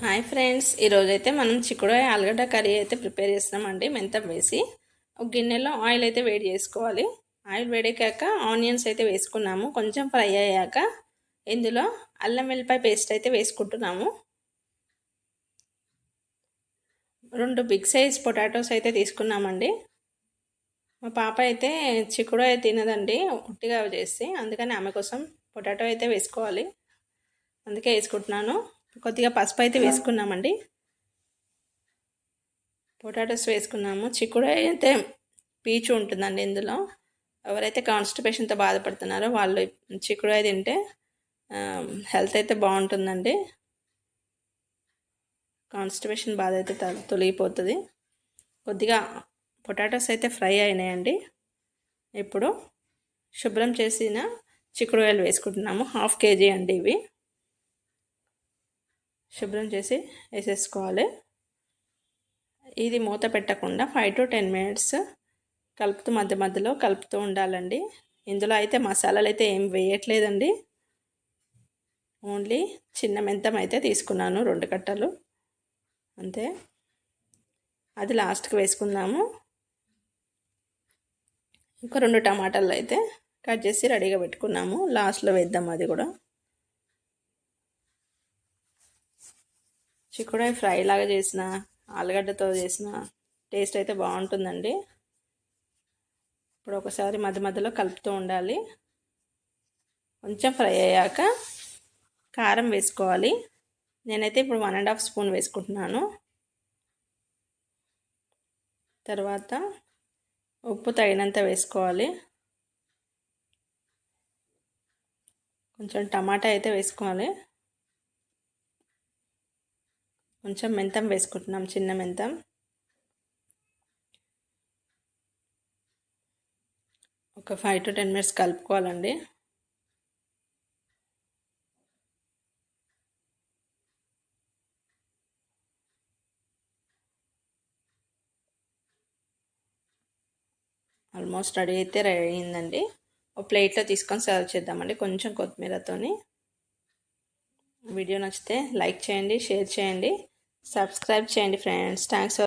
Hi friends, ఈరోజైతే మనం చిక్కుడుకాయ ఆలుగడ్డ కర్రీ అయితే ప్రిపేర్ చేస్తున్నామండి. మెంతం వేసి ఒక గిన్నెలో ఆయిల్ అయితే వేడి చేసుకోవాలి. ఆయిల్ వేడెక్కాక ఆనియన్స్ అయితే వేసుకున్నాము. కొంచెం ఫ్రై అయ్యాక ఇందులో అల్లం వెల్లిపాయ పేస్ట్ అయితే వేసుకుంటున్నాము. 2 బిగ్ సైజ్ పొటాటోస్ అయితే తీసుకున్నామండి. మా పాప అయితే చిక్కుడుకాయ తినదండి ఉట్టిగా చేసి, అందుకని ఆమె కోసం పొటాటో అయితే వేసుకోవాలి, అందుకే వేసుకుంటున్నాను. కొద్దిగా పసుపు అయితే వేసుకున్నామండి. పొటాటోస్ వేసుకున్నాము. చిక్కుడుకాయ అయితే పీచు ఉంటుందండి ఇందులో. ఎవరైతే కాన్స్టిపేషన్తో బాధపడుతున్నారో వాళ్ళు చిక్కుడుకాయ తింటే హెల్త్ అయితే బాగుంటుందండి. కాన్స్టిపేషన్ బాధ అయితే తొలగిపోతుంది. కొద్దిగా పొటాటోస్ అయితే ఫ్రై అయినాయండి. ఇప్పుడు శుభ్రం చేసిన చిక్కుడుకాయలు వేసుకుంటున్నాము. 1/2 kg అండి ఇవి. శుభ్రం చేసి వేసేసుకోవాలి. ఇది మూత పెట్టకుండా 5 to 10 minutes కలుపుతూ మధ్య మధ్యలో కలుపుతూ ఉండాలండి. ఇందులో అయితే మసాలాలు అయితే ఏం వేయట్లేదండి. ఓన్లీ చిన్న మెంతం అయితే తీసుకున్నాను, 2 కట్టలు అంతే. అది లాస్ట్కి వేసుకుందాము. ఇంకా 2 టమాటాలు అయితే కట్ చేసి రెడీగా పెట్టుకున్నాము, లాస్ట్లో వేద్దాం అది కూడా. చిక్కుడుకాయ ఫ్రై లాగా చేసిన ఆలుగడ్డతో చేసిన టేస్ట్ అయితే బాగుంటుందండి. ఇప్పుడు ఒకసారి మధ్య మధ్యలో కలుపుతూ ఉండాలి. కొంచెం ఫ్రై అయ్యాక కారం వేసుకోవాలి. నేనైతే ఇప్పుడు 1.5 స్పూన్ వేసుకుంటున్నాను. తర్వాత ఉప్పు తగినంత వేసుకోవాలి. కొంచెం టమాటా అయితే వేసుకోవాలి. కొంచెం మెంతం వేసుకుంటున్నాం, చిన్న మెంతం. ఒక 5 to 10 minutes కలుపుకోవాలండి. ఆల్మోస్ట్ రెడీ అయిందండి. ఒక ప్లేట్లో తీసుకొని సర్వ్ చేద్దామండి, కొంచెం కొత్తిమీరతోని. వీడియో నచ్చితే లైక్ చేయండి, షేర్ చేయండి, సబ్స్క్రైబ్ చేయండి ఫ్రెండ్స్. Thanks for